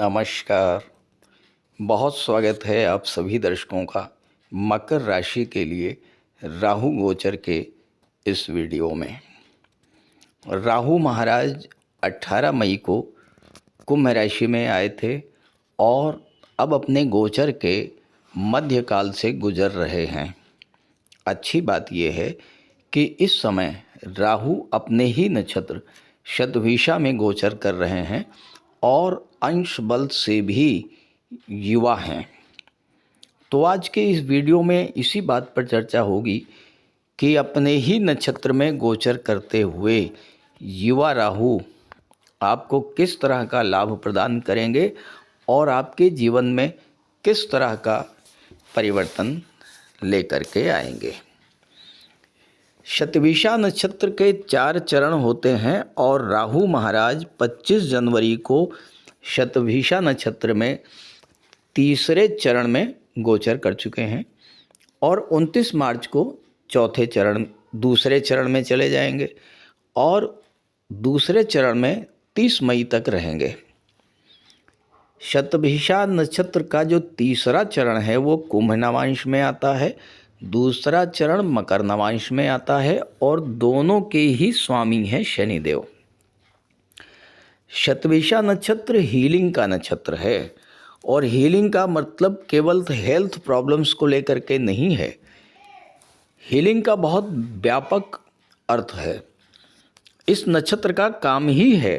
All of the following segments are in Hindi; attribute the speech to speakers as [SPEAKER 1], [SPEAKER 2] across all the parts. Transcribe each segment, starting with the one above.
[SPEAKER 1] नमस्कार। बहुत स्वागत है आप सभी दर्शकों का मकर राशि के लिए राहु गोचर के इस वीडियो में। राहु महाराज 18 मई को कुंभ राशि में आए थे और अब अपने गोचर के मध्यकाल से गुजर रहे हैं। अच्छी बात यह है कि इस समय राहु अपने ही नक्षत्र शतभिषा में गोचर कर रहे हैं और अंश बल से भी युवा हैं। तो आज के इस वीडियो में इसी बात पर चर्चा होगी कि अपने ही नक्षत्र में गोचर करते हुए युवा राहु आपको किस तरह का लाभ प्रदान करेंगे और आपके जीवन में किस तरह का परिवर्तन लेकर के आएंगे। शतभिषा नक्षत्र के 4 चरण होते हैं और राहु महाराज 25 जनवरी को शतभिषा नक्षत्र में तीसरे चरण में गोचर कर चुके हैं और 29 मार्च को दूसरे चरण में चले जाएंगे और दूसरे चरण में 30 मई तक रहेंगे। शतभिषा नक्षत्र का जो तीसरा चरण है वो कुंभ नवांश में आता है, दूसरा चरण मकर नवांश में आता है और दोनों के ही स्वामी हैं शनिदेव। शतभिषा नक्षत्र हीलिंग का नक्षत्र है और हीलिंग का मतलब केवल हेल्थ प्रॉब्लम्स को लेकर के नहीं है। हीलिंग का बहुत व्यापक अर्थ है। इस नक्षत्र का काम ही है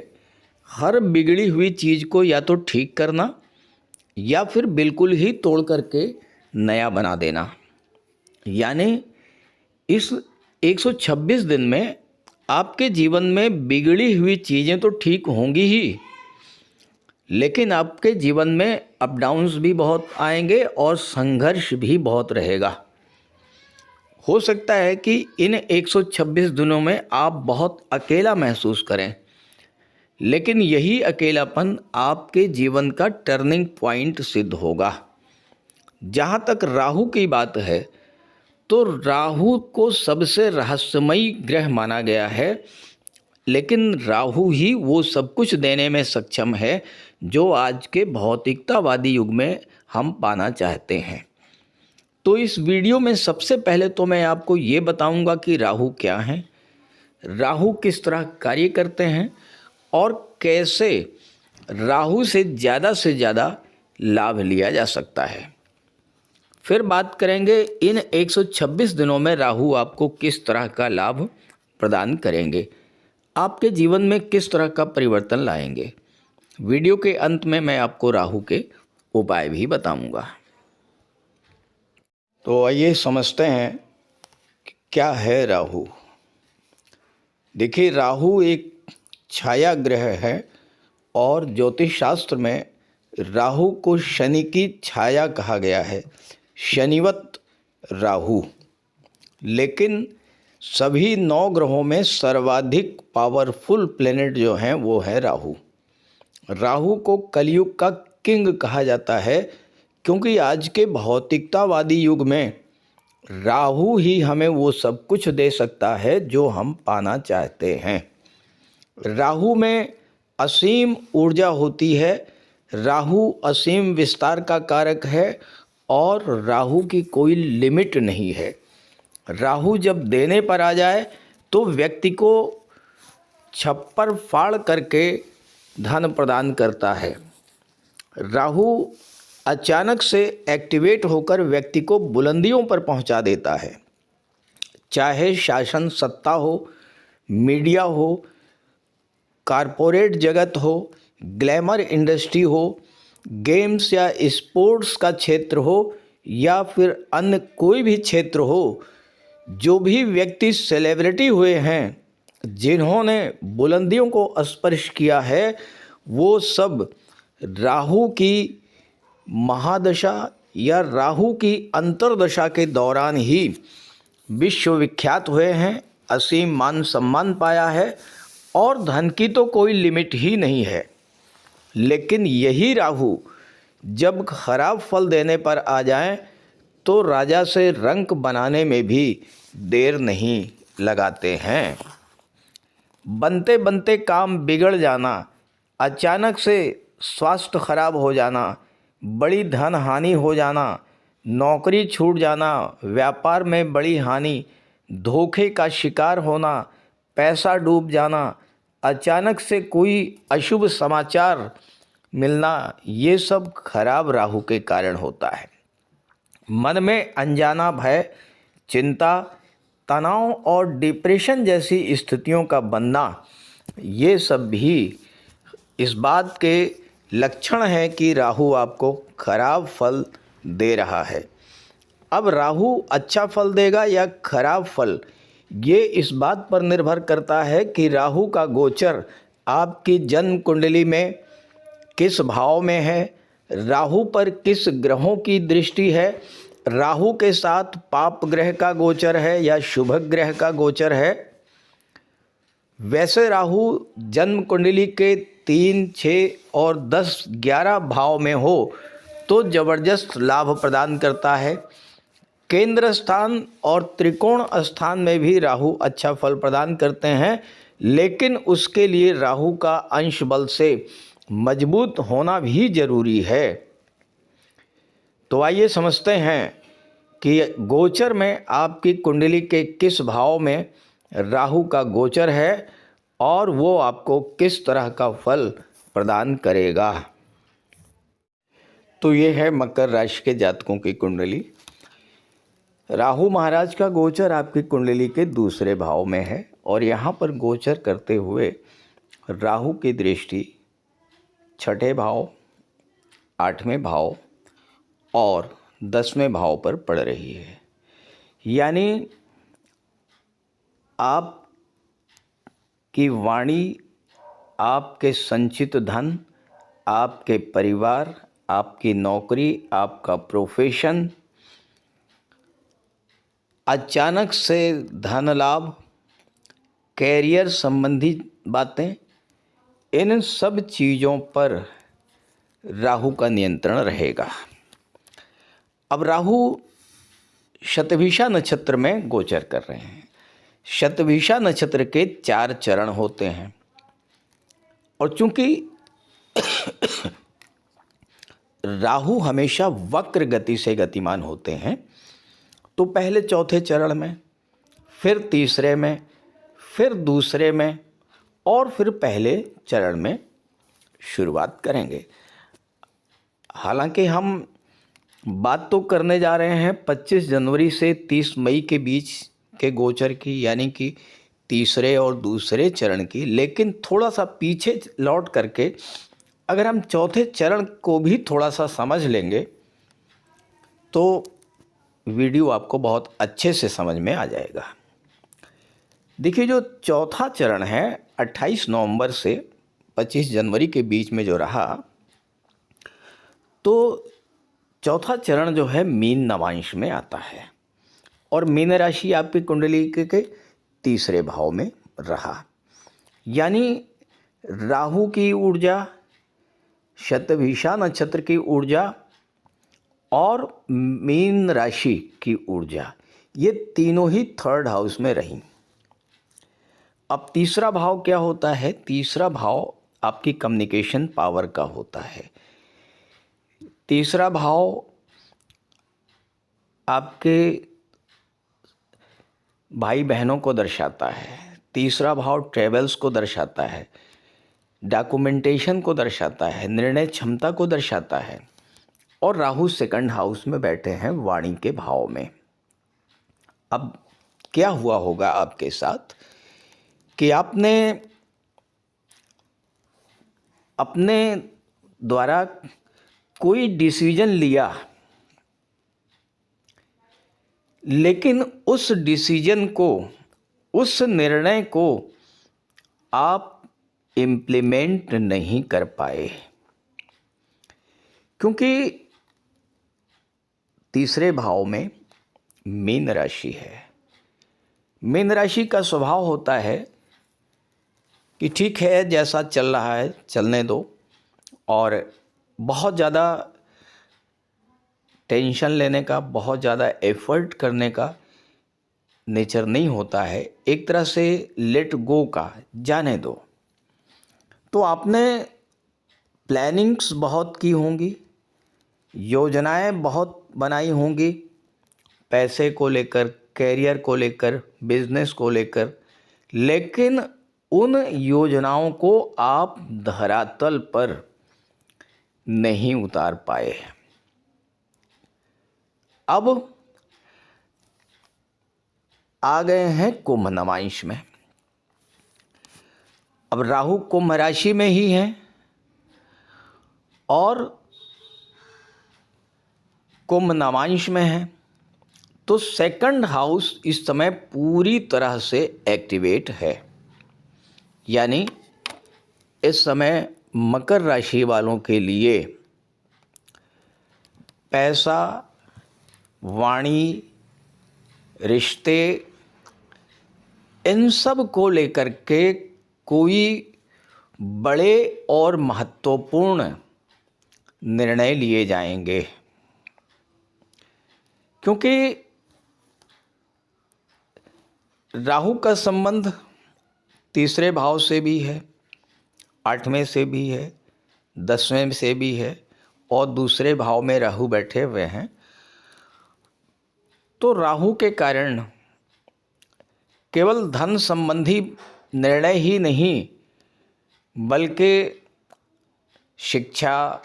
[SPEAKER 1] हर बिगड़ी हुई चीज़ को या तो ठीक करना या फिर बिल्कुल ही तोड़ करके नया बना देना। यानी इस 126 दिन में आपके जीवन में बिगड़ी हुई चीज़ें तो ठीक होंगी ही, लेकिन आपके जीवन में अप डाउन्स भी बहुत आएंगे और संघर्ष भी बहुत रहेगा। हो सकता है कि इन 126 दिनों में आप बहुत अकेला महसूस करें, लेकिन यही अकेलापन आपके जीवन का टर्निंग पॉइंट सिद्ध होगा। जहाँ तक राहु की बात है तो राहु को सबसे रहस्यमयी ग्रह माना गया है, लेकिन राहु ही वो सब कुछ देने में सक्षम है जो आज के भौतिकतावादी युग में हम पाना चाहते हैं। तो इस वीडियो में सबसे पहले तो मैं आपको ये बताऊंगा कि राहु क्या हैं, राहु किस तरह कार्य करते हैं और कैसे राहु से ज़्यादा लाभ लिया जा सकता है। फिर बात करेंगे इन 126 दिनों में राहु आपको किस तरह का लाभ प्रदान करेंगे, आपके जीवन में किस तरह का परिवर्तन लाएंगे। वीडियो के अंत में मैं आपको राहु के उपाय भी बताऊंगा। तो आइए समझते हैं कि क्या है राहु। देखिए, राहु एक छाया ग्रह है और ज्योतिष शास्त्र में राहु को शनि की छाया कहा गया है, शनिवत राहु। लेकिन सभी 9 ग्रहों में सर्वाधिक पावरफुल प्लेनेट जो हैं वो है राहु। राहु को कलयुग का किंग कहा जाता है क्योंकि आज के भौतिकतावादी युग में राहु ही हमें वो सब कुछ दे सकता है जो हम पाना चाहते हैं। राहु में असीम ऊर्जा होती है, राहु असीम विस्तार का कारक है और राहु की कोई लिमिट नहीं है। राहु जब देने पर आ जाए तो व्यक्ति को छप्पर फाड़ करके धन प्रदान करता है। राहु अचानक से एक्टिवेट होकर व्यक्ति को बुलंदियों पर पहुंचा देता है। चाहे शासन सत्ता हो, मीडिया हो, कारपोरेट जगत हो, ग्लैमर इंडस्ट्री हो, गेम्स या स्पोर्ट्स का क्षेत्र हो या फिर अन्य कोई भी क्षेत्र हो, जो भी व्यक्ति सेलिब्रिटी हुए हैं, जिन्होंने बुलंदियों को स्पर्श किया है, वो सब राहु की महादशा या राहु की अंतर्दशा के दौरान ही विश्वविख्यात हुए हैं, असीम मान सम्मान पाया है और धन की तो कोई लिमिट ही नहीं है। लेकिन यही राहु जब खराब फल देने पर आ जाए तो राजा से रंक बनाने में भी देर नहीं लगाते हैं। बनते बनते काम बिगड़ जाना, अचानक से स्वास्थ्य खराब हो जाना, बड़ी धन हानि हो जाना, नौकरी छूट जाना, व्यापार में बड़ी हानि, धोखे का शिकार होना, पैसा डूब जाना, अचानक से कोई अशुभ समाचार मिलना, ये सब खराब राहु के कारण होता है। मन में अनजाना भय, चिंता, तनाव और डिप्रेशन जैसी स्थितियों का बनना, ये सब भी इस बात के लक्षण हैं कि राहु आपको खराब फल दे रहा है। अब राहु अच्छा फल देगा या खराब फल, ये इस बात पर निर्भर करता है कि राहु का गोचर आपकी जन्म कुंडली में किस भाव में है, राहु पर किस ग्रहों की दृष्टि है, राहु के साथ पाप ग्रह का गोचर है या शुभ ग्रह का गोचर है। वैसे राहु जन्म कुंडली के 3, 6 और 10, 11 भाव में हो तो ज़बरदस्त लाभ प्रदान करता है। केंद्र स्थान और त्रिकोण स्थान में भी राहु अच्छा फल प्रदान करते हैं, लेकिन उसके लिए राहु का अंश बल से मजबूत होना भी जरूरी है। तो आइए समझते हैं कि गोचर में आपकी कुंडली के किस भाव में राहु का गोचर है और वो आपको किस तरह का फल प्रदान करेगा। तो ये है मकर राशि के जातकों की कुंडली। राहु महाराज का गोचर आपकी कुंडली के दूसरे भाव में है और यहाँ पर गोचर करते हुए राहु की दृष्टि छठे भाव, 8वें भाव और 10वें भाव पर पड़ रही है। यानी आपकी वाणी, आपके संचित धन, आपके परिवार, आपकी नौकरी, आपका प्रोफेशन, अचानक से धन लाभ, कैरियर संबंधी बातें, इन सब चीज़ों पर राहु का नियंत्रण रहेगा। अब राहु शतभिषा नक्षत्र में गोचर कर रहे हैं। शतभिषा नक्षत्र के 4 चरण होते हैं और चूंकि राहु हमेशा वक्र गति से गतिमान होते हैं, तो पहले चौथे चरण में, फिर तीसरे में, फिर दूसरे में और फिर पहले चरण में शुरुआत करेंगे। हालांकि हम बात तो करने जा रहे हैं 25 जनवरी से 30 मई के बीच के गोचर की, यानी कि तीसरे और दूसरे चरण की, लेकिन थोड़ा सा पीछे लौट करके अगर हम चौथे चरण को भी थोड़ा सा समझ लेंगे तो वीडियो आपको बहुत अच्छे से समझ में आ जाएगा। देखिए, जो चौथा चरण है 28 नवंबर से 25 जनवरी के बीच में जो रहा, तो चौथा चरण जो है मीन नवांश में आता है और मीन राशि आपकी कुंडली के तीसरे भाव में रहा। यानी राहु की ऊर्जा, शतभिषा नक्षत्र की ऊर्जा और मीन राशि की ऊर्जा, ये तीनों ही 3rd हाउस में रहीं। अब तीसरा भाव क्या होता है? तीसरा भाव आपकी कम्युनिकेशन पावर का होता है। तीसरा भाव आपके भाई बहनों को दर्शाता है। तीसरा भाव ट्रेवल्स को दर्शाता है, डॉक्यूमेंटेशन को दर्शाता है, निर्णय क्षमता को दर्शाता है। और राहु 2nd हाउस में बैठे हैं वाणी के भाव में। अब क्या हुआ होगा आपके साथ कि आपने अपने द्वारा कोई डिसीजन लिया, लेकिन उस डिसीजन को, उस निर्णय को आप इम्प्लीमेंट नहीं कर पाए, क्योंकि तीसरे भाव में मीन राशि है। मीन राशि का स्वभाव होता है कि ठीक है, जैसा चल रहा है चलने दो, और बहुत ज़्यादा टेंशन लेने का, बहुत ज़्यादा एफर्ट करने का नेचर नहीं होता है। एक तरह से लेट गो का, जाने दो। तो आपने प्लानिंग्स बहुत की होंगी, योजनाएं बहुत बनाई होंगी, पैसे को लेकर, कैरियर को लेकर, बिजनेस को लेकर, लेकिन उन योजनाओं को आप धरातल पर नहीं उतार पाए। अब आ गए हैं कुंभ नवांश में। अब राहु कुंभ राशि में ही है और कुंभ नवांश में है, तो सेकंड हाउस इस समय पूरी तरह से एक्टिवेट है। यानी इस समय मकर राशि वालों के लिए पैसा, वाणी, रिश्ते, इन सब को लेकर के कोई बड़े और महत्वपूर्ण निर्णय लिए जाएंगे, क्योंकि राहु का संबंध तीसरे भाव से भी है, 8वें से भी है, 10वें से भी है और दूसरे भाव में राहु बैठे हुए हैं। तो राहु के कारण केवल धन संबंधी निर्णय ही नहीं, बल्कि शिक्षा,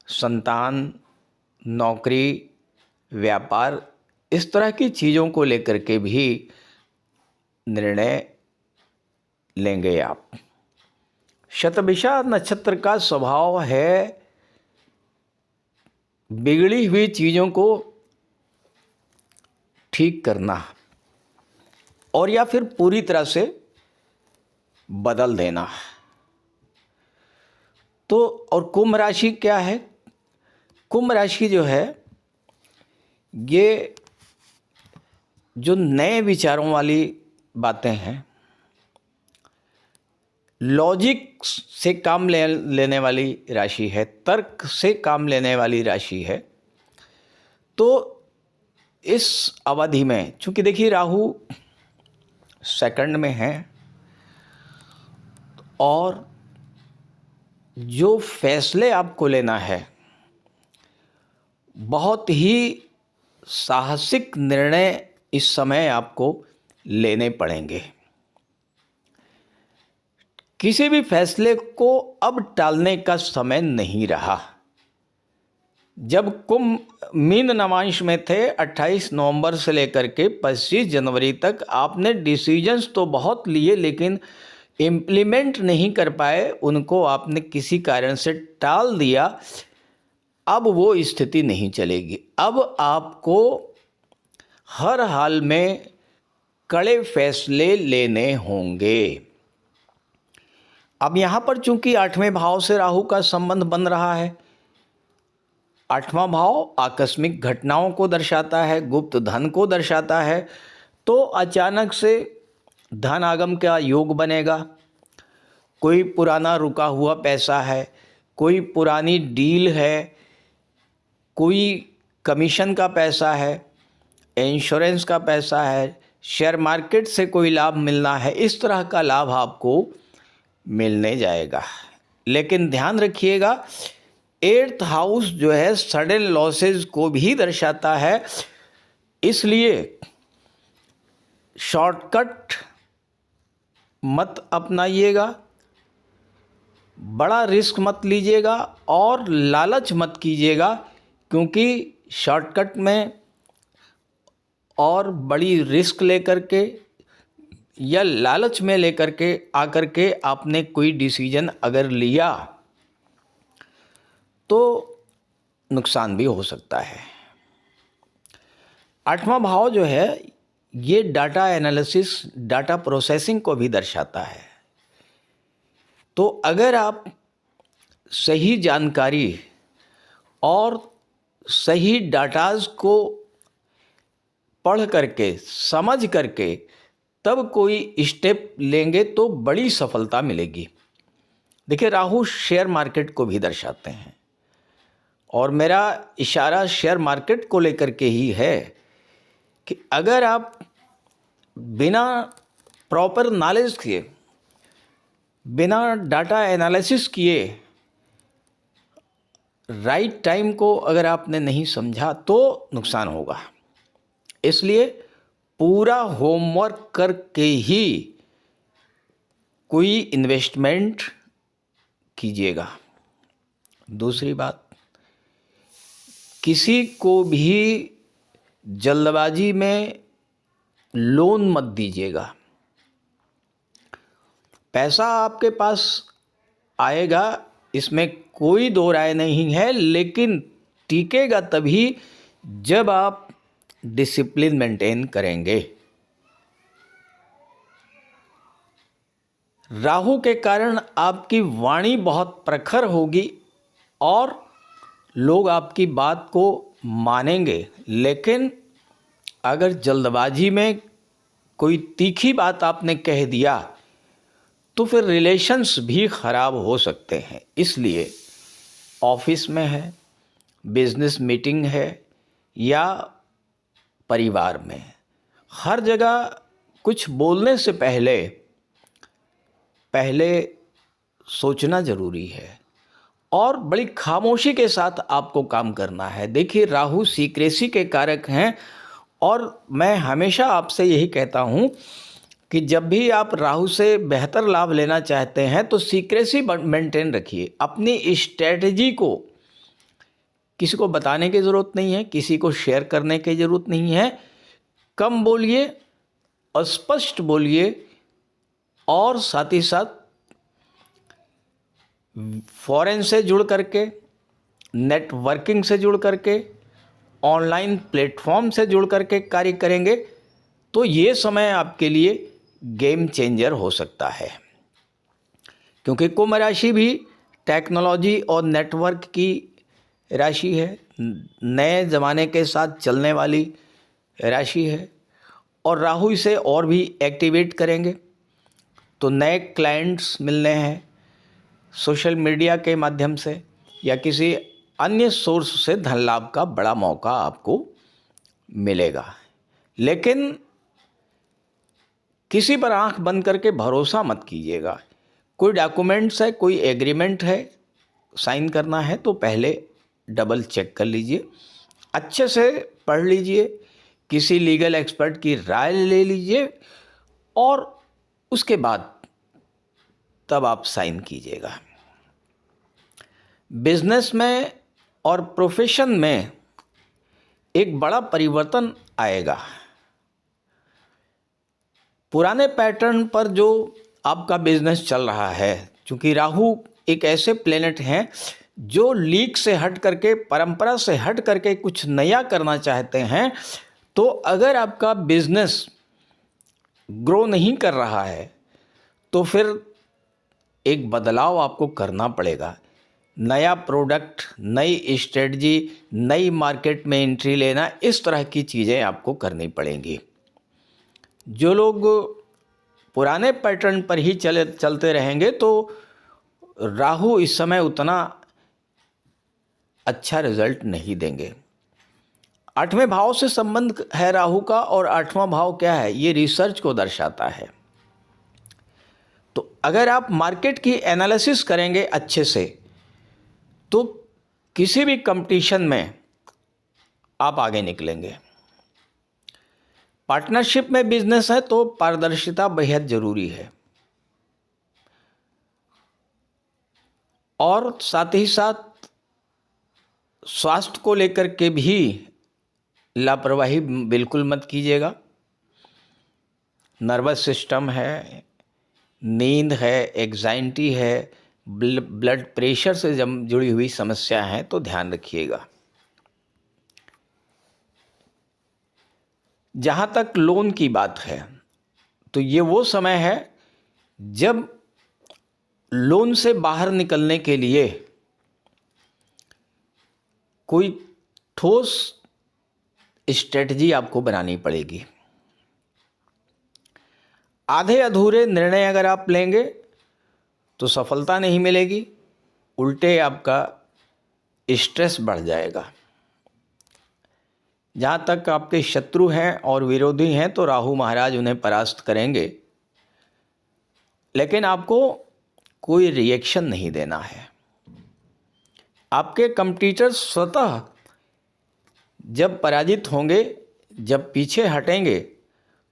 [SPEAKER 1] संतान, नौकरी, व्यापार, इस तरह की चीज़ों को लेकर के भी निर्णय लेंगे आप। शतभिषा नक्षत्र का स्वभाव है बिगड़ी हुई चीज़ों को ठीक करना और या फिर पूरी तरह से बदल देना। तो और कुंभ राशि क्या है? कुंभ राशि जो है ये जो नए विचारों वाली बातें हैं, लॉजिक से काम लेने वाली राशि है, तर्क से काम लेने वाली राशि है। तो इस अवधि में चूंकि देखिए राहु सेकंड में है और जो फैसले आपको लेना है बहुत ही साहसिक निर्णय इस समय आपको लेने पड़ेंगे। किसी भी फैसले को अब टालने का समय नहीं रहा। जब कुंभ मीन नवांश में थे 28 नवंबर से लेकर के 25 जनवरी तक आपने डिसीजंस तो बहुत लिए लेकिन इम्प्लीमेंट नहीं कर पाए, उनको आपने किसी कारण से टाल दिया। अब वो स्थिति नहीं चलेगी। अब आपको हर हाल में कड़े फैसले लेने होंगे। अब यहाँ पर चूंकि 8वें भाव से राहु का संबंध बन रहा है, 8वां भाव आकस्मिक घटनाओं को दर्शाता है, गुप्त धन को दर्शाता है। तो अचानक से धन आगम का योग बनेगा। कोई पुराना रुका हुआ पैसा है, कोई पुरानी डील है, कोई कमीशन का पैसा है, इंश्योरेंस का पैसा है, शेयर मार्केट से कोई लाभ मिलना है, इस तरह का लाभ आपको मिलने जाएगा। लेकिन ध्यान रखिएगा 8th हाउस जो है सडन लॉसेस को भी दर्शाता है, इसलिए शॉर्टकट मत अपनाइएगा, बड़ा रिस्क मत लीजिएगा और लालच मत कीजिएगा, क्योंकि शॉर्टकट में और बड़ी रिस्क लेकर के या लालच में लेकर के आकर के आपने कोई डिसीजन अगर लिया तो नुकसान भी हो सकता है। 8वां भाव जो है ये डाटा एनालिसिस, डाटा प्रोसेसिंग को भी दर्शाता है। तो अगर आप सही जानकारी और सही डाटाज को पढ़ करके, समझ करके तब कोई स्टेप लेंगे तो बड़ी सफलता मिलेगी। देखिए राहु शेयर मार्केट को भी दर्शाते हैं और मेरा इशारा शेयर मार्केट को लेकर के ही है कि अगर आप बिना प्रॉपर नॉलेज किए, बिना डाटा एनालिसिस किए राइट टाइम को अगर आपने नहीं समझा तो नुकसान होगा। इसलिए पूरा होमवर्क करके ही कोई इन्वेस्टमेंट कीजिएगा। दूसरी बात, किसी को भी जल्दबाजी में लोन मत दीजिएगा। पैसा आपके पास आएगा, इसमें कोई दो राय नहीं है, लेकिन टिकेगा तभी जब आप डिसिप्लिन मेंटेन करेंगे। राहु के कारण आपकी वाणी बहुत प्रखर होगी और लोग आपकी बात को मानेंगे, लेकिन अगर जल्दबाजी में कोई तीखी बात आपने कह दिया तो फिर रिलेशंस भी ख़राब हो सकते हैं। इसलिए ऑफिस में है, बिजनेस मीटिंग है या परिवार में, हर जगह कुछ बोलने से पहले सोचना ज़रूरी है और बड़ी खामोशी के साथ आपको काम करना है। देखिए, राहु सीक्रेसी के कारक हैं और मैं हमेशा आपसे यही कहता हूँ कि जब भी आप राहु से बेहतर लाभ लेना चाहते हैं तो सीक्रेसी मेंटेन रखिए। अपनी स्ट्रेटजी को किसी को बताने की ज़रूरत नहीं है, किसी को शेयर करने की ज़रूरत नहीं है। कम बोलिए, स्पष्ट बोलिए और साथ ही साथ फॉरेन से जुड़ करके, नेटवर्किंग से जुड़ करके, ऑनलाइन प्लेटफॉर्म से जुड़ करके कार्य करेंगे तो ये समय आपके लिए गेम चेंजर हो सकता है। क्योंकि कुंभ राशि भी टेक्नोलॉजी और नेटवर्क की राशि है, नए ज़माने के साथ चलने वाली राशि है और राहु इसे और भी एक्टिवेट करेंगे तो नए क्लाइंट्स मिलने हैं, सोशल मीडिया के माध्यम से या किसी अन्य सोर्स से धन लाभ का बड़ा मौका आपको मिलेगा। लेकिन किसी पर आंख बंद करके भरोसा मत कीजिएगा। कोई डॉक्यूमेंट्स है, कोई एग्रीमेंट है, साइन करना है तो पहले डबल चेक कर लीजिए, अच्छे से पढ़ लीजिए, किसी लीगल एक्सपर्ट की राय ले लीजिए और उसके बाद तब आप साइन कीजिएगा। बिजनेस में और प्रोफेशन में एक बड़ा परिवर्तन आएगा। पुराने पैटर्न पर जो आपका बिजनेस चल रहा है, क्योंकि राहु एक ऐसे प्लेनेट हैं जो लीक से हट करके, परंपरा से हट करके कुछ नया करना चाहते हैं, तो अगर आपका बिजनेस ग्रो नहीं कर रहा है तो फिर एक बदलाव आपको करना पड़ेगा। नया प्रोडक्ट, नई स्ट्रेटजी, नई मार्केट में एंट्री लेना, इस तरह की चीज़ें आपको करनी पड़ेंगी। जो लोग पुराने पैटर्न पर ही चलते रहेंगे तो राहु इस समय उतना अच्छा रिजल्ट नहीं देंगे। 8वें भाव से संबंध है राहु का और 8वां भाव क्या है, ये रिसर्च को दर्शाता है। तो अगर आप मार्केट की एनालिसिस करेंगे अच्छे से तो किसी भी कंपटीशन में आप आगे निकलेंगे। पार्टनरशिप में बिजनेस है तो पारदर्शिता बेहद जरूरी है और साथ ही साथ स्वास्थ्य को लेकर के भी लापरवाही बिल्कुल मत कीजिएगा। नर्वस सिस्टम है, नींद है, एग्जाइटी है, ब्लड प्रेशर से जुड़ी हुई समस्या है तो ध्यान रखिएगा। जहाँ तक लोन की बात है तो ये वो समय है जब लोन से बाहर निकलने के लिए कोई ठोस स्ट्रेटजी आपको बनानी पड़ेगी। आधे अधूरे निर्णय अगर आप लेंगे तो सफलता नहीं मिलेगी, उल्टे आपका स्ट्रेस बढ़ जाएगा। जहाँ तक आपके शत्रु हैं और विरोधी हैं तो राहु महाराज उन्हें परास्त करेंगे, लेकिन आपको कोई रिएक्शन नहीं देना है। आपके कंपटीटर स्वतः जब पराजित होंगे, जब पीछे हटेंगे,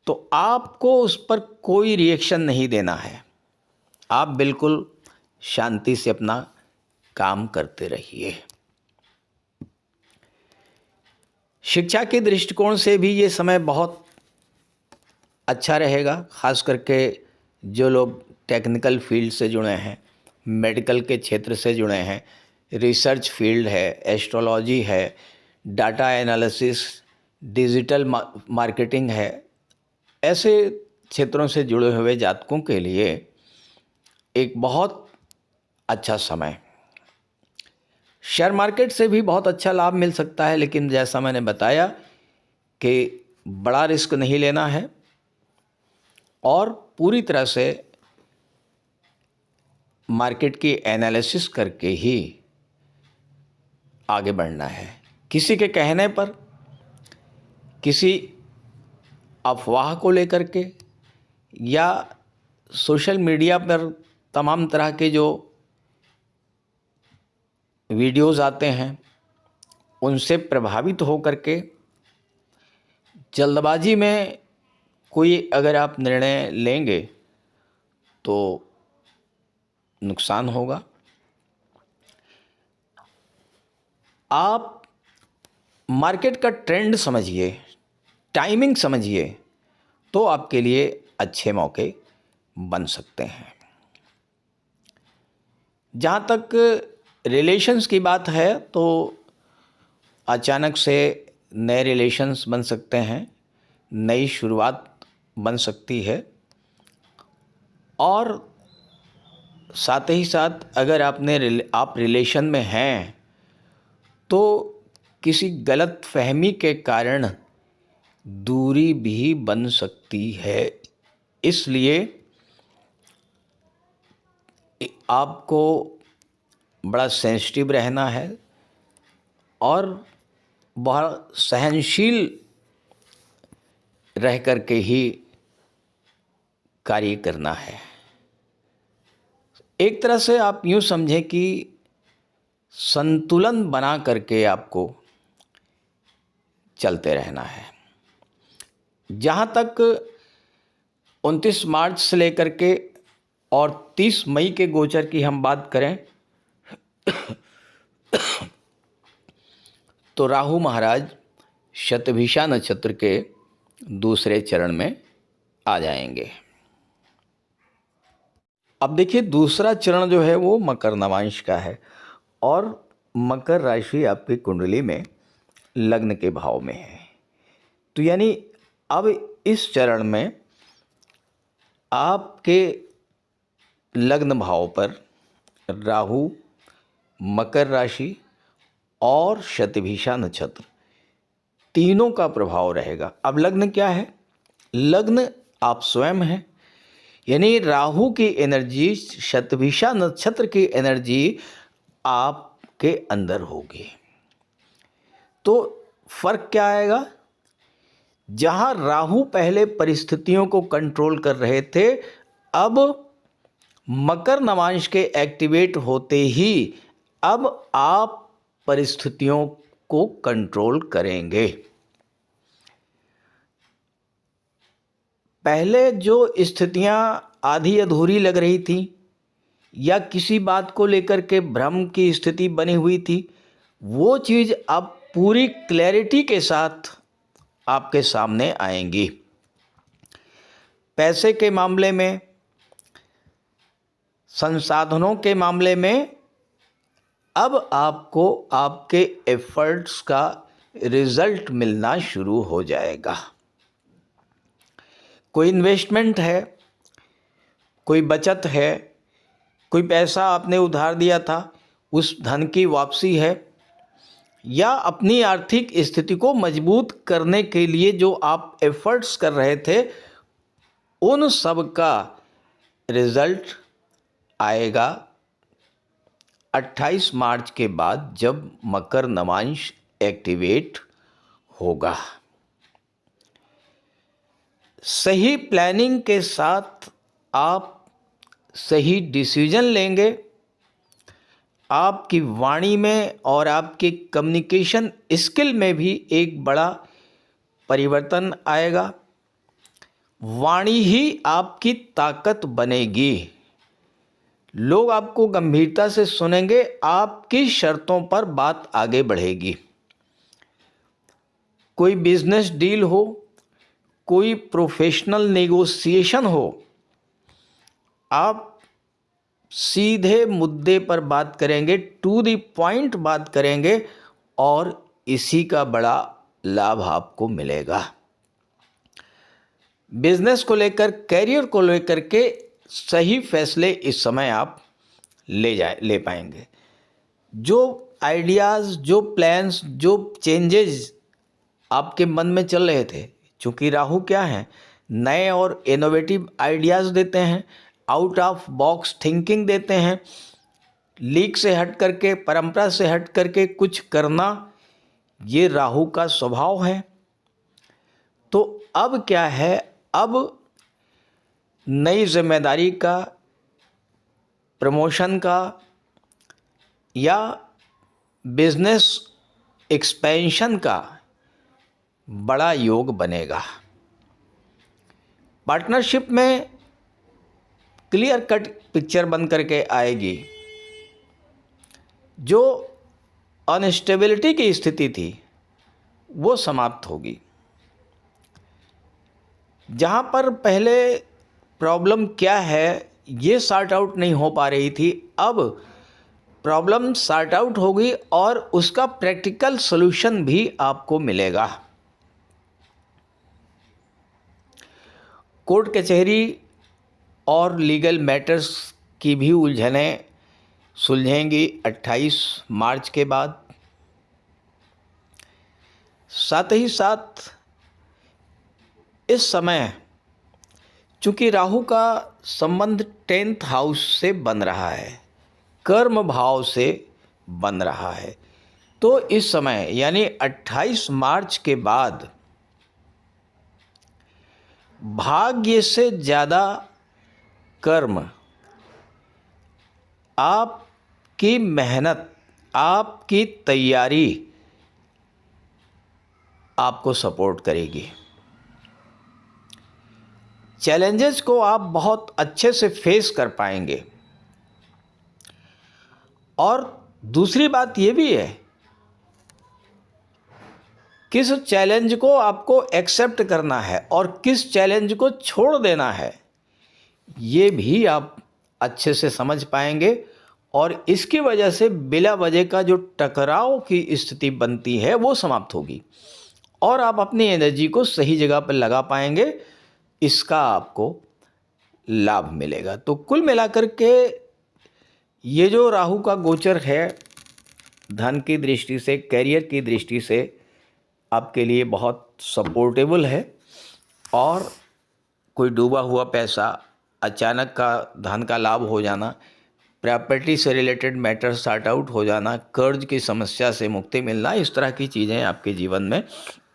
[SPEAKER 1] तो आपको उस पर कोई रिएक्शन नहीं देना है। आप बिल्कुल शांति से अपना काम करते रहिए। शिक्षा के दृष्टिकोण से भी ये समय बहुत अच्छा रहेगा, ख़ास करके जो लोग टेक्निकल फील्ड से जुड़े हैं, मेडिकल के क्षेत्र से जुड़े हैं, रिसर्च फील्ड है, एस्ट्रोलॉजी है, डाटा एनालिसिस, डिजिटल मार्केटिंग है, ऐसे क्षेत्रों से जुड़े हुए जातकों के लिए एक बहुत अच्छा समय। शेयर मार्केट से भी बहुत अच्छा लाभ मिल सकता है, लेकिन जैसा मैंने बताया कि बड़ा रिस्क नहीं लेना है और पूरी तरह से मार्केट की एनालिसिस करके ही आगे बढ़ना है। किसी के कहने पर, किसी अफवाह को लेकर के या सोशल मीडिया पर तमाम तरह के जो वीडियोज़ आते हैं, उनसे प्रभावित हो करके जल्दबाजी में कोई अगर आप निर्णय लेंगे तो नुकसान होगा। आप मार्केट का ट्रेंड समझिए, टाइमिंग समझिए, तो आपके लिए अच्छे मौके बन सकते हैं। जहाँ तक रिलेशंस की बात है तो अचानक से नए रिलेशंस बन सकते हैं, नई शुरुआत बन सकती है और साथ ही साथ अगर आप रिलेशन में हैं तो किसी गलत फहमी के कारण दूरी भी बन सकती है। इसलिए आपको बड़ा सेंसिटिव रहना है और बहुत सहनशील रह कर के ही कार्य करना है। एक तरह से आप यूँ समझें कि संतुलन बना करके आपको चलते रहना है। जहाँ तक 29 मार्च से लेकर के और 30 मई के गोचर की हम बात करें तो राहु महाराज शतभिषा नक्षत्र के दूसरे चरण में आ जाएंगे। अब देखिए, दूसरा चरण जो है वो मकर नवांश का है और मकर राशि आपकी कुंडली में लग्न के भाव में है। तो यानी अब इस चरण में आपके लग्न भाव पर राहु, मकर राशि और शतभिषा नक्षत्र तीनों का प्रभाव रहेगा। अब लग्न क्या है? लग्न आप स्वयं हैं, यानी राहु की एनर्जी, शतभिषा नक्षत्र की एनर्जी आपके अंदर होगी। तो फर्क क्या आएगा? जहां राहु पहले परिस्थितियों को कंट्रोल कर रहे थे, अब मकर नवांश के एक्टिवेट होते ही अब आप परिस्थितियों को कंट्रोल करेंगे। पहले जो स्थितियां आधी अधूरी लग रही थी या किसी बात को लेकर के भ्रम की स्थिति बनी हुई थी, वो चीज़ अब पूरी क्लैरिटी के साथ आपके सामने आएंगी। पैसे के मामले में, संसाधनों के मामले में अब आपको आपके एफर्ट्स का रिजल्ट मिलना शुरू हो जाएगा। कोई इन्वेस्टमेंट है, कोई बचत है, कोई पैसा आपने उधार दिया था, उस धन की वापसी है, या अपनी आर्थिक स्थिति को मजबूत करने के लिए जो आप एफर्ट्स कर रहे थे, उन सब का रिजल्ट आएगा 28 मार्च के बाद, जब मकर नवांश एक्टिवेट होगा। सही प्लानिंग के साथ आप सही डिसीजन लेंगे, आपकी वाणी में और आपके कम्युनिकेशन स्किल में भी एक बड़ा परिवर्तन आएगा। वाणी ही आपकी ताकत बनेगी। लोग आपको गंभीरता से सुनेंगे, आपकी शर्तों पर बात आगे बढ़ेगी। कोई बिजनेस डील हो, कोई प्रोफेशनल नेगोशिएशन हो, आप सीधे मुद्दे पर बात करेंगे, टू द पॉइंट बात करेंगे और इसी का बड़ा लाभ आपको मिलेगा। बिजनेस को लेकर, कैरियर को लेकर के सही फैसले इस समय आप ले पाएंगे। जो आइडियाज़, जो प्लान्स, जो चेंजेस आपके मन में चल रहे थे, चूँकि राहु क्या है, नए और इनोवेटिव आइडियाज़ देते हैं, आउट ऑफ बॉक्स थिंकिंग देते हैं, लीक से हट करके, परंपरा से हट करके कुछ करना, ये राहु का स्वभाव है। तो अब क्या है, अब नई जिम्मेदारी का, प्रमोशन का या बिजनेस एक्सपेंशन का बड़ा योग बनेगा। पार्टनरशिप में क्लियर कट पिक्चर बन करके आएगी। जो अनस्टेबिलिटी की स्थिति थी वो समाप्त होगी। जहाँ पर पहले प्रॉब्लम क्या है ये सॉर्ट आउट नहीं हो पा रही थी, अब प्रॉब्लम सॉर्ट आउट होगी और उसका प्रैक्टिकल सॉल्यूशन भी आपको मिलेगा। कोर्ट कचहरी और लीगल मैटर्स की भी उलझनें सुलझेंगी 28 मार्च के बाद। साथ ही साथ इस समय चूँकि राहु का संबंध 10th हाउस से बन रहा है, कर्म भाव से बन रहा है, तो इस समय यानी 28 मार्च के बाद भाग्य से ज़्यादा कर्म, आपकी मेहनत, आपकी तैयारी आपको सपोर्ट करेगी। चैलेंजेस को आप बहुत अच्छे से फेस कर पाएंगे। और दूसरी बात ये भी है, किस चैलेंज को आपको एक्सेप्ट करना है और किस चैलेंज को छोड़ देना है, ये भी आप अच्छे से समझ पाएंगे। और इसकी वजह से बिला वजह का जो टकराव की स्थिति बनती है वो समाप्त होगी और आप अपनी एनर्जी को सही जगह पर लगा पाएंगे। इसका आपको लाभ मिलेगा। तो कुल मिलाकर के ये जो राहु का गोचर है, धन की दृष्टि से, कैरियर की दृष्टि से आपके लिए बहुत सपोर्टेबल है। और कोई डूबा हुआ पैसा, अचानक का धन का लाभ हो जाना, प्रॉपर्टी से रिलेटेड मैटर सॉर्ट आउट हो जाना, कर्ज की समस्या से मुक्ति मिलना, इस तरह की चीज़ें आपके जीवन में,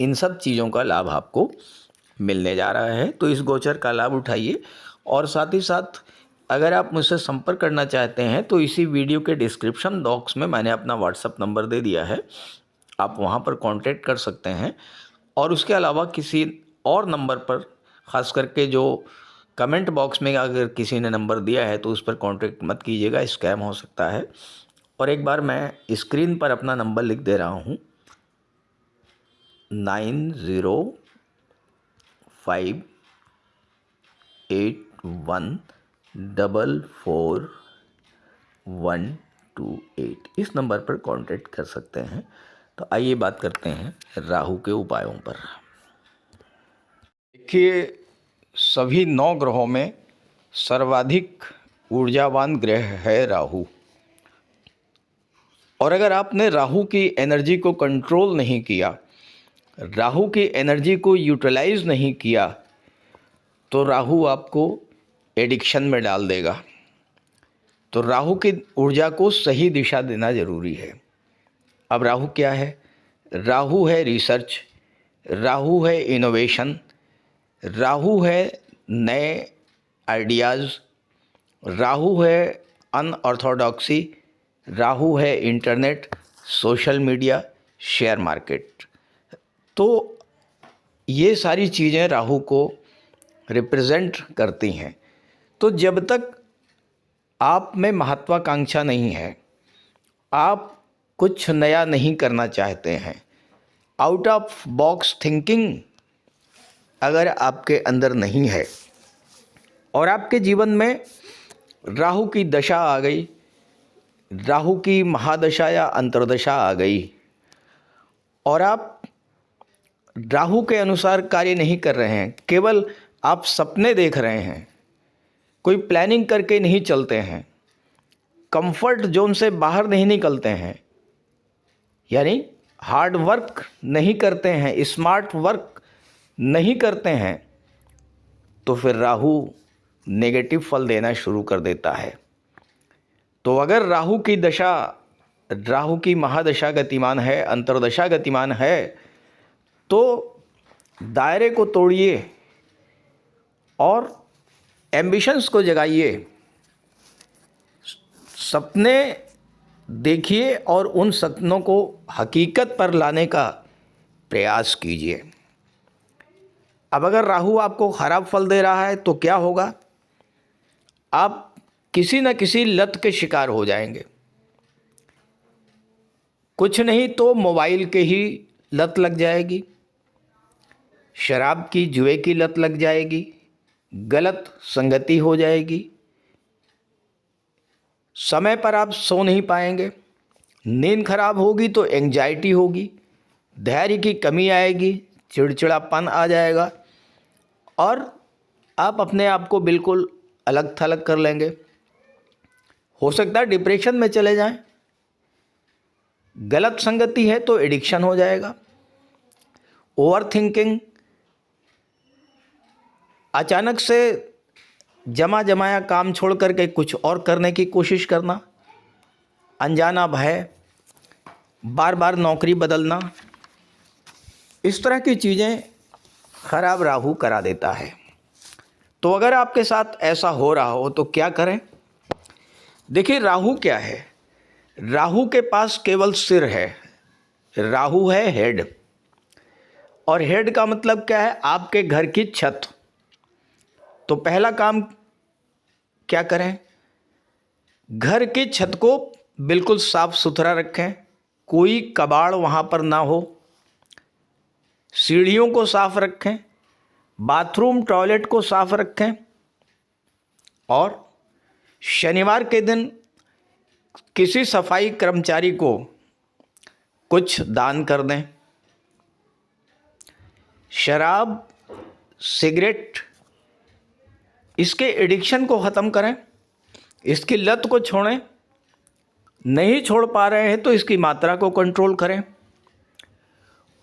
[SPEAKER 1] इन सब चीज़ों का लाभ आपको मिलने जा रहा है। तो इस गोचर का लाभ उठाइए। और साथ ही साथ अगर आप मुझसे संपर्क करना चाहते हैं तो इसी वीडियो के डिस्क्रिप्शन बॉक्स में मैंने अपना व्हाट्सएप नंबर दे दिया है, आप वहां पर कांटेक्ट कर सकते हैं। और उसके अलावा किसी और नंबर पर, ख़ास करके जो कमेंट बॉक्स में अगर किसी ने नंबर दिया है तो उस पर कांटेक्ट मत कीजिएगा, स्कैम हो सकता है। और एक बार मैं स्क्रीन पर अपना नंबर लिख दे रहा हूँ, 9058144128, इस नंबर पर कांटेक्ट कर सकते हैं। तो आइए बात करते हैं राहु के उपायों पर। देखिए, सभी 9 ग्रहों में सर्वाधिक ऊर्जावान ग्रह है राहु। और अगर आपने राहु की एनर्जी को कंट्रोल नहीं किया, राहु की एनर्जी को यूटिलाइज नहीं किया, तो राहु आपको एडिक्शन में डाल देगा। तो राहु की ऊर्जा को सही दिशा देना ज़रूरी है। अब राहु क्या है? राहु है रिसर्च, राहु है इनोवेशन, राहु है नए आइडियाज़, राहु है अनऑर्थोडॉक्सी, राहु है internet, social media, share market. तो ये सारी चीज़ें राहु को रिप्रेजेंट करती हैं। तो जब तक आप में महत्वाकांक्षा नहीं है, आप कुछ नया नहीं करना चाहते हैं, आउट ऑफ बॉक्स थिंकिंग अगर आपके अंदर नहीं है और आपके जीवन में राहु की दशा आ गई, राहु की महादशा या अंतर्दशा आ गई और आप राहु के अनुसार कार्य नहीं कर रहे हैं, केवल आप सपने देख रहे हैं, कोई प्लानिंग करके नहीं चलते हैं, कंफर्ट जोन से बाहर नहीं निकलते हैं, यानी हार्ड वर्क नहीं करते हैं, स्मार्ट वर्क नहीं करते हैं, तो फिर राहु नेगेटिव फल देना शुरू कर देता है। तो अगर राहु की दशा, राहु की महादशा गतिमान है, अंतर्दशा गतिमान है, तो दायरे को तोड़िए और एम्बिशंस को जगाइए, सपने देखिए और उन सपनों को हकीकत पर लाने का प्रयास कीजिए। अब अगर राहु आपको खराब फल दे रहा है तो क्या होगा? आप किसी न किसी लत के शिकार हो जाएंगे। कुछ नहीं तो मोबाइल के ही लत लग जाएगी, शराब की, जुए की लत लग जाएगी, गलत संगति हो जाएगी, समय पर आप सो नहीं पाएंगे, नींद खराब होगी तो एंजाइटी होगी, धैर्य की कमी आएगी, चिड़चिड़ापन आ जाएगा और आप अपने आप को बिल्कुल अलग थलग कर लेंगे। हो सकता है डिप्रेशन में चले जाएं। गलत संगति है तो एडिक्शन हो जाएगा। ओवर थिंकिंग, अचानक से जमा जमाया काम छोड़ करके कुछ और करने की कोशिश करना, अनजाना भय, बार बार नौकरी बदलना, इस तरह की चीज़ें खराब राहु करा देता है। तो अगर आपके साथ ऐसा हो रहा हो तो क्या करें? देखिए, राहु क्या है? राहु के पास केवल सिर है, राहु है हेड, और हेड का मतलब क्या है? आपके घर की छत। तो पहला काम क्या करें? घर की छत को बिल्कुल साफ सुथरा रखें, कोई कबाड़ वहाँ पर ना हो, सीढ़ियों को साफ रखें, बाथरूम टॉयलेट को साफ रखें और शनिवार के दिन किसी सफाई कर्मचारी को कुछ दान कर दें। शराब, सिगरेट, इसके एडिक्शन को ख़त्म करें, इसकी लत को छोड़ें। नहीं छोड़ पा रहे हैं तो इसकी मात्रा को कंट्रोल करें।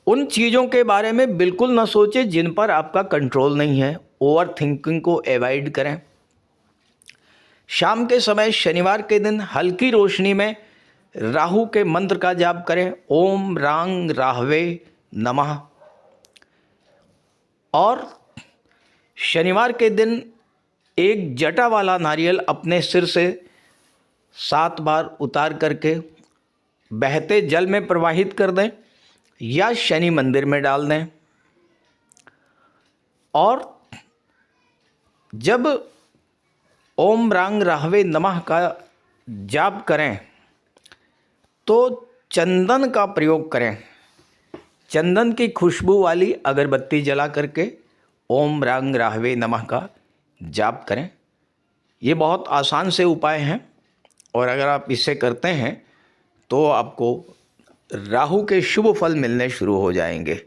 [SPEAKER 1] उन चीज़ों के बारे में बिल्कुल ना सोचें जिन पर आपका कंट्रोल नहीं है। ओवर थिंकिंग को अवॉइड करें। शाम के समय शनिवार के दिन हल्की रोशनी में राहु के मंत्र का जाप करें, ओम रांग राहवे नमः। और शनिवार के दिन एक जटा वाला नारियल अपने सिर से 7 बार उतार करके बहते जल में प्रवाहित कर दें या शनि मंदिर में डाल दें। और जब ओम रांग राहवे नमः का जाप करें तो चंदन का प्रयोग करें। चंदन की खुशबू वाली अगरबत्ती जला करके ओम रांग राहवे नमः का जाप करें। ये बहुत आसान से उपाय हैं और अगर आप इसे करते हैं तो आपको राहु के शुभ फल मिलने शुरू हो जाएंगे।